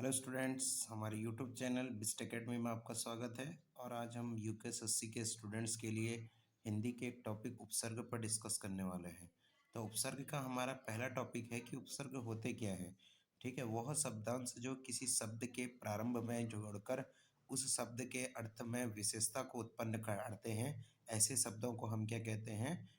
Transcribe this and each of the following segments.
Hello students, हमारे YouTube channel Bisht academy में आपका स्वागत है। और आज हम यूकेएसएससी के स्टूडेंट्स के लिए हिंदी के एक टॉपिक उपसर्ग पर डिस्कस करने वाले हैं। तो उपसर्ग का हमारा पहला टॉपिक है कि उपसर्ग होते क्या है। ठीक है, वह शब्दांश जो किसी शब्द के प्रारंभ में जोड़कर उस शब्द के अर्थ में विशेषता को उत्पन्न करते हैं, ऐसे शब्दों को हम क्या कहते हैं,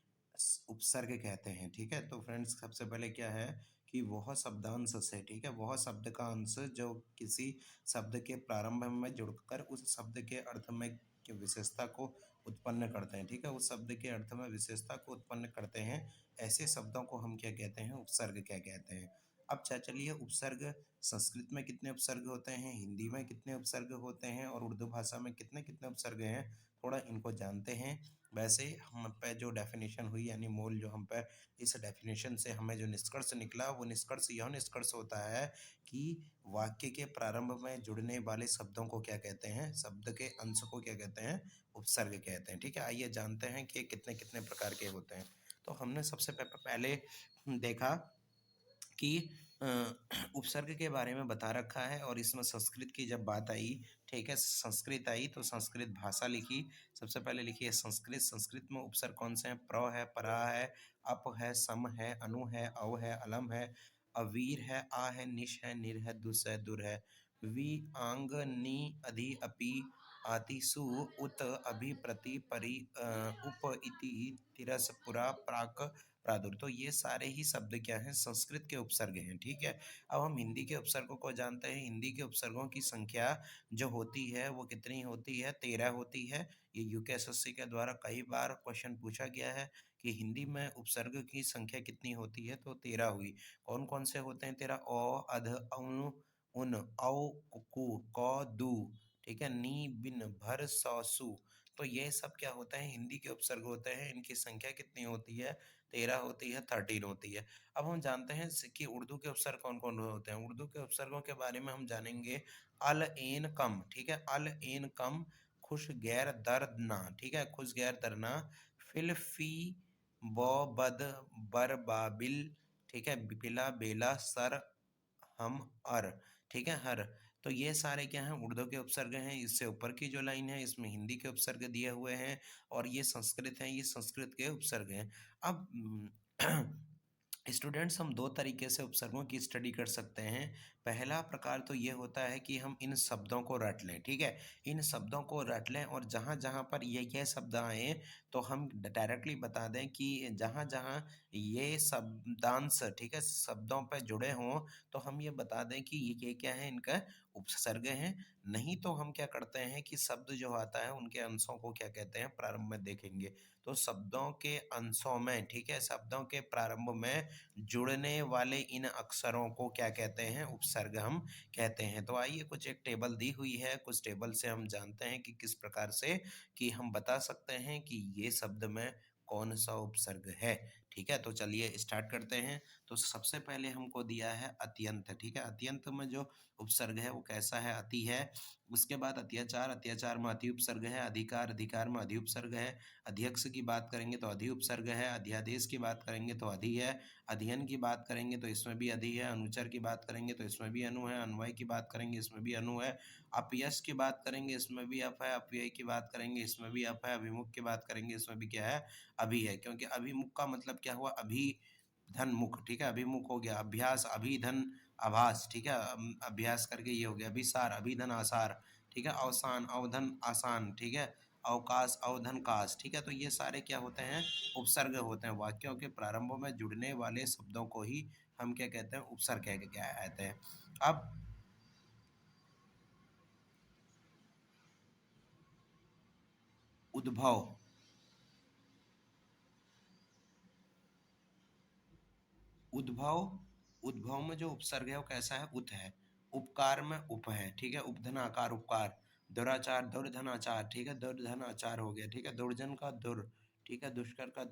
उपसर्ग कहते हैं। ठीक है, तो फ्रेंड्स सबसे पहले क्या है कि वह शब्दांश से, ठीक है, वह शब्द का अंश जो किसी शब्द के प्रारंभ में जुड़कर उस शब्द के अर्थ में की विशेषता को उत्पन्न करते हैं। ठीक है, उस शब्द के अर्थ में विशेषता को उत्पन्न करते हैं, ऐसे शब्दों को हम क्या कहते हैं, उपसर्ग क्या कहते हैं। अब चलिए, उपसर्ग संस्कृत में कितने उपसर्ग होते हैं, हिंदी में कितने उपसर्ग होते हैं और उर्दू भाषा में कितने कितने उपसर्ग हैं, थोड़ा इनको जानते हैं। वैसे हम पे जो डेफिनेशन हुई, यानी मूल जो हम पे इस डेफिनेशन से हमें जो निष्कर्ष निकला, वो निष्कर्ष यह निष्कर्ष होता है कि वाक्य के प्रारंभ में जुड़ने वाले शब्दों को क्या कहते हैं, शब्द के अंश को क्या कहते हैं, उपसर्ग कहते हैं। ठीक है, आइए जानते हैं कि कितने कितने प्रकार के होते हैं। तो हमने सबसे पहले देखा कि अ, उपसर्ग के बारे में बता रखा है, और इसमें संस्कृत की जब बात आई, ठीक है, संस्कृत आई तो संस्कृत भाषा लिखी। सबसे पहले लिखी है संस्कृत। संस्कृत में उपसर्ग कौन से हैं, प्र है, परा है, अप है, सम है, अनु है, अव है, अलम है, अवीर है, आ है, निश है, निर है, दुस है, दुर है, वि, आंग, नी, अधि, अपि, आति, सु, उत, अभि, प्रति, परि, उप, इति, तिरस, पुरा, प्राक, प्रादुर। तो ये सारे ही शब्द क्या हैं, संस्कृत के उपसर्ग हैं। ठीक है, अब हम हिंदी के उपसर्गों को जानते हैं। हिंदी के उपसर्गों की संख्या जो होती है वो कितनी होती है, 13 होती है। ये यूकेएसएससी के द्वारा कई बार क्वेश्चन पूछा गया है कि हिंदी में उपसर्ग की संख्या कितनी होती है, तो 13 हुई। कौन कौन से होते हैं 13, अ, अध, अनु, उन, औ, कु, क, दु, ठीक है, नी, बिन, भर, सौ, सु। तो ये सब क्या होता है, हिंदी के उपसर्ग होते हैं। इनकी संख्या कितनी होती है, 13 होती है, 13 होती है। अब हम जानते हैं कि उर्दू के उपसर्ग कौन कौन होते हैं। उर्दू के उपसर्गों के बारे में हम जानेंगे। अल, एन, कम, ठीक है, अल, एन, कम, खुश, गैर, दर्द, ना, ठीक है, खुश, गैर, दरना, फिल, फी, बो, बद, बर, बाबिल, ठीक है, बिला, बेला, सर, हम, अर, ठीक है, हर। तो ये सारे क्या हैं, उर्दू के उपसर्ग हैं। इससे ऊपर की जो लाइन है, इसमें हिंदी के उपसर्ग दिए हुए हैं, और ये संस्कृत हैं, ये संस्कृत के उपसर्ग हैं। अब स्टूडेंट्स, हम दो तरीके से उपसर्गों की स्टडी कर सकते हैं। पहला प्रकार तो ये होता है कि हम इन शब्दों को रट लें। ठीक है, इन शब्दों को रट लें, और जहाँ जहाँ पर ये शब्द आए तो हम डायरेक्टली बता दें कि जहाँ जहाँ ये शब्दांश, ठीक है, शब्दों पर जुड़े हों, तो हम ये बता दें कि ये क्या है, इनका उपसर्ग हैं। नहीं तो हम क्या करते हैं कि शब्द जो आता है उनके अंशों को क्या कहते हैं, प्रारंभ में देखेंगे। तो शब्दों के अंशों में, ठीक है, शब्दों के प्रारंभ में जुड़ने वाले इन अक्षरों को क्या कहते हैं, उपसर्ग हम कहते हैं। तो आइए, कुछ एक टेबल दी हुई है, कुछ टेबल से हम जानते हैं कि किस प्रकार से कि हम बता सकते हैं कि ये शब्द में कौन सा उपसर्ग है। ठीक है, तो चलिए स्टार्ट करते हैं। तो सबसे पहले हमको दिया है अत्यंत। ठीक है, अत्यंत में जो उपसर्ग है वो कैसा है, अति है। उसके बाद अत्याचार, अत्याचार में अति उपसर्ग है। अधिकार, अधिकार में अधि उपसर्ग है। अध्यक्ष की बात करेंगे तो अधि उपसर्ग है। अध्यादेश की बात करेंगे तो अधि है। अध्ययन की बात करेंगे तो इसमें भी अधि है। अनुचर की बात करेंगे तो इसमें भी अनु है। अन्वय की बात करेंगे इसमें भी अनु है। अपयश की बात करेंगे इसमें भी अप है। अपव्यय की बात करेंगे इसमें भी अप है। अभिमुख की बात करेंगे इसमें भी क्या है, अभि है। क्योंकि अभिमुख का मतलब क्या हुआ, अभी धन मुख, ठीक है, अभिमुख हो गया। अभ्यास, अभिधन, आभास, ठीक है, अभ्यास करके ये हो गया। अभिसार, अभिधन, आसार, ठीक है, अवसान, अवधन, आसान, ठीक है, अवकाश, अवधन, काश, ठीक है। तो ये सारे क्या होते हैं, उपसर्ग होते हैं। वाक्यों के प्रारंभों में जुड़ने वाले शब्दों को ही हम क्या कहते हैं, उपसर्ग क्या कहते हैं। अब उद्भव, उद्भव, उद्भव में जो उपसर्ग है वो कैसा है, उत है। उपकार में उप है, ठीक है, उपधनाकार, उपकार। दुराचार, दुर्धनाचार, ठीक है, दुर्धनाचार हो गया। ठीक है, दुर्जन का दुर, ठीक है, दुष्कर का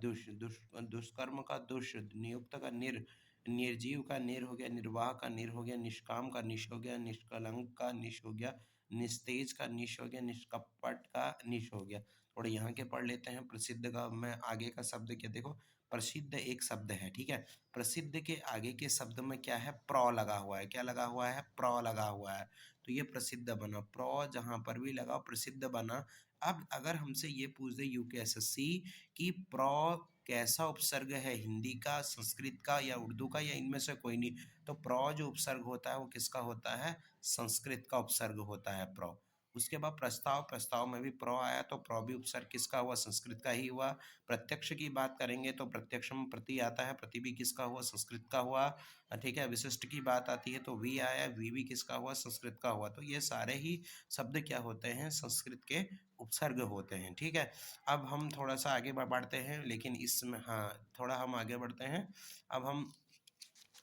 दुष्कर्म का दुष, नियुक्त का निर, निर्जीव का निर हो गया। निर्वाह का निर हो गया। निष्काम का निश हो गया। निष्कलंक का निश हो गया। निस्तेज का निश हो गया। निष्कपट का निश हो गया। थोड़े यहाँ के पढ़ लेते हैं। प्रसिद्ध का मैं आगे का शब्द क्या देखो, प्रसिद्ध एक शब्द है, ठीक है। प्रसिद्ध के आगे के शब्द में क्या है, प्र लगा हुआ है, क्या लगा हुआ है, प्र लगा हुआ है। तो ये प्रसिद्ध बना, प्र जहां पर भी लगा प्रसिद्ध बना। अब अगर हमसे ये पूछ दे यूकेएसएससी कि प्र कैसा उपसर्ग है, हिंदी का, संस्कृत का या उर्दू का या इनमें से कोई नहीं, तो प्र जो उपसर्ग होता है वो किसका होता है, संस्कृत का उपसर्ग होता है प्र। उसके बाद प्रस्ताव, प्रस्ताव में भी प्र आया, तो प्र भी उपसर्ग किसका हुआ, संस्कृत का ही हुआ। प्रत्यक्ष की बात करेंगे तो प्रत्यक्ष में प्रति आता है, प्रति भी किसका हुआ, संस्कृत का हुआ, ठीक है। विशिष्ट की बात आती है तो वी आया, वी भी किसका हुआ, संस्कृत का हुआ। तो ये सारे ही शब्द क्या होते हैं, संस्कृत के उपसर्ग होते हैं, ठीक है। अब हम थोड़ा सा आगे बढ़ते हैं, लेकिन इसमें हाँ थोड़ा हम आगे बढ़ते हैं। अब हम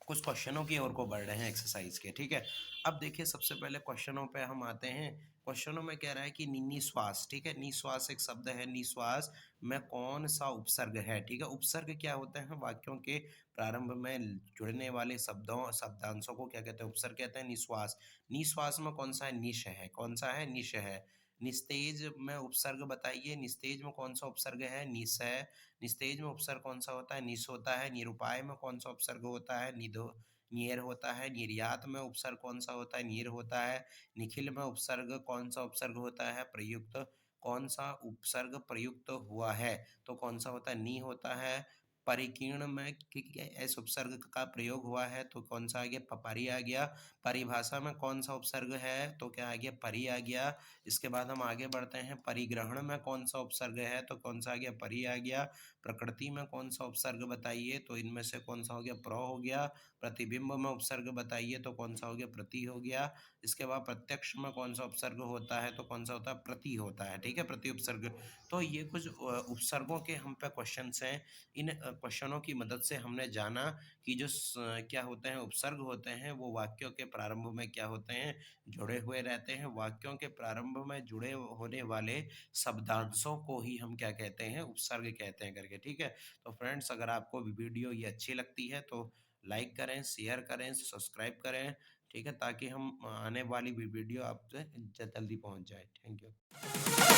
कुछ क्वेश्चनों की ओर को बढ़ रहे हैं एक्सरसाइज के, ठीक है। अब देखिए सबसे पहले क्वेश्चनों पे हम आते हैं। क्वेश्चनों में कह रहा है कि निश्वास, ठीक है, निश्वास एक शब्द है, निश्वास में कौन सा उपसर्ग है, ठीक है। उपसर्ग क्या होते हैं, वाक्यों के प्रारंभ में जुड़ने वाले शब्दों शब्दांशों को क्या कहते हैं, उपसर्ग कहते हैं। निश्वास, निश्वास में कौन सा है, निश है, कौन सा है, निश है। निस्तेज में उपसर्ग बताइए, निस्तेज में कौन सा उपसर्ग है, निस है। निस्तेज में उपसर्ग कौन सा होता है, निस होता है। निरुपाय में कौन सा उपसर्ग होता है, निधो नियर होता है। निर्यात में उपसर्ग कौन सा होता है, नीर होता है। निखिल में उपसर्ग कौन सा उपसर्ग होता है, प्रयुक्त, कौन सा उपसर्ग प्रयुक्त हुआ है, तो कौन सा होता है, नी होता है। परिकीर्ण में एस उपसर्ग का प्रयोग हुआ है, तो कौन सा आ गया, परी आ गया। परिभाषा में कौन सा उपसर्ग है, तो क्या आ गया, परी आ गया। इसके बाद हम आगे बढ़ते हैं। परिग्रहण में कौन सा उपसर्ग है, तो कौन सा आ गया, परी आ गया। प्रकृति में कौन सा उपसर्ग बताइए, तो इनमें से कौन सा हो गया, प्र हो गया। प्रतिबिंब में उपसर्ग बताइए, तो कौन सा हो गया, प्रति हो गया। इसके बाद प्रत्यक्ष में कौन सा उपसर्ग होता है, तो कौन सा होता है, प्रति होता है, ठीक है, प्रति उपसर्ग। तो ये कुछ उपसर्गों के हम पे क्वेश्चन हैं। इन क्वेश्चनों की मदद से हमने जाना कि जो क्या होते हैं, उपसर्ग होते हैं, वो वाक्यों के प्रारंभ में क्या होते हैं, जुड़े हुए रहते हैं। वाक्यों के प्रारंभ में जुड़े होने वाले शब्दांशों को ही हम क्या कहते हैं, उपसर्ग कहते हैं करके, ठीक है। तो फ्रेंड्स अगर आपको वीडियो ये अच्छी लगती है तो लाइक करें, शेयर करें, सब्सक्राइब करें, ठीक है, ताकि हम आने वाली वीडियो आपसे जल्दी पहुंच जाए। Thank you.